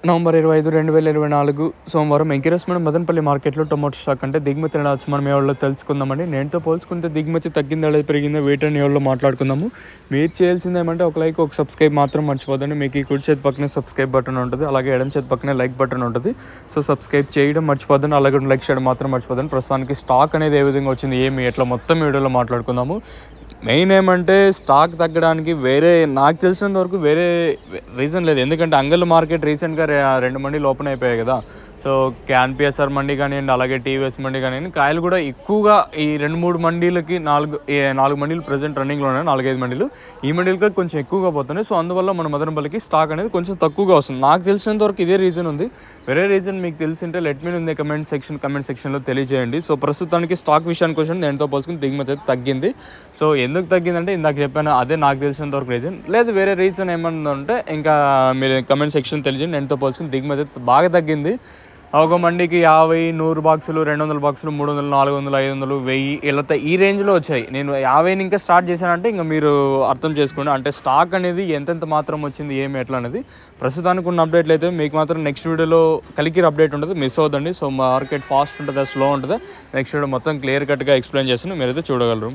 November 25, 2024 సోమవారం ఎంకిరస్మైన మదనపల్లి మార్కెట్లో tomato stock అంటే దిగుమతి ఎలా వచ్చి మనం ఎవరిలో తెలుసుకుందామండి. నేనుతో పోల్చుకుంటే దిగుమతి తగ్గిందా లేదా పెరిగిందా వెయిట్ అని ఎవరిలో మాట్లాడుకుందాము. మీరు చేయాల్సింది ఏమంటే ఒక లైక్ ఒక సబ్స్క్రైబ్ మాత్రం మర్చిపోదండి. మీకు ఈ కుడి చేతి పక్కనే సబ్స్క్రైబ్ బటన్ ఉంటుంది, అలాగే ఎడమ చేతి పక్కనే లైక్ బటన్ ఉంటుంది. సో సబ్స్క్రైబ్ చేయడం మర్చిపోద్దండి, అలాగే లైక్ చేయడం మాత్రం మర్చిపోదండి. ప్రస్తుతానికి స్టాక్ అనేది ఏ విధంగా వచ్చింది ఏమి ఎట్లా మొత్తం వీడియోలో మాట్లాడుకుందాము. మెయిన్ ఏమంటే స్టాక్ తగ్గడానికి నాకు తెలిసినంత వరకు వేరే రీజన్ లేదు. ఎందుకంటే అంగల్ మార్కెట్ రీసెంట్గా 2 మండీలు ఓపెన్ అయిపోయాయి కదా. సో క్యాన్పిఎస్ఆర్ మండీ కానివ్వండి, అలాగే టీవీఎస్ మండీ కానివ్వండి, కాయలు కూడా ఎక్కువగా ఈ 2-3 మండీలకి 4 మండీలు ప్రజెంట్ రన్నింగ్లో ఉన్నాయి, 4-5 మండీలు. ఈ మండీలకి కొంచెం ఎక్కువగా పోతున్నాయి. సో అందువల్ల మన మదనపల్లికి స్టాక్ అనేది కొంచెం తక్కువగా వస్తుంది. నాకు తెలిసినంత వరకు ఇదే రీజన్ ఉంది. వేరే రీజన్ మీకు తెలిసింటే లెట్ మీ ఉంది కమెంట్ సెక్షన్లో తెలియజేయండి. సో ప్రస్తుతానికి స్టాక్ విషయానికి వచ్చి నేనుతో పోల్చుకుని దిగుమతి అయితే తగ్గింది. సో ఎందుకు తగ్గిందంటే ఇందాక చెప్పాను, అదే నాకు తెలిసినంత వరకు రీజన్. లేదు వేరే రీజన్ ఏమన్నా ఉంటే ఇంకా మీరు కమెంట్ సెక్షన్ తెలియజేయండి. నేనుతో పోల్చుకుని దిగుమతి బాగా తగ్గింది. ఒక మండికి 50, 100 బాక్సులు, 200 బాక్సులు, 300, 400, 500, 1000 ఇలా ఈ రేంజ్లో వచ్చాయి. నేను 50 ఇంకా స్టార్ట్ చేశానంటే ఇంకా మీరు అర్థం చేసుకోండి. అంటే స్టాక్ అనేది ఎంతెంత మాత్రం వచ్చింది ఏమి ఎట్లా అనేది. ప్రస్తుతానికి ఉన్న అప్డేట్లు అయితే మీకు మాత్రం నెక్స్ట్ వీడియోలో కలికిరి అప్డేట్ ఉంటుంది, మిస్ అవుతుంది. సో మార్కెట్ ఫాస్ట్ ఉంటుందా స్లో ఉంటుందా నెక్స్ట్ వీడియో మొత్తం క్లియర్ కట్గా ఎక్స్ప్లెయిన్ చేస్తాను, మీరైతే చూడగలరు.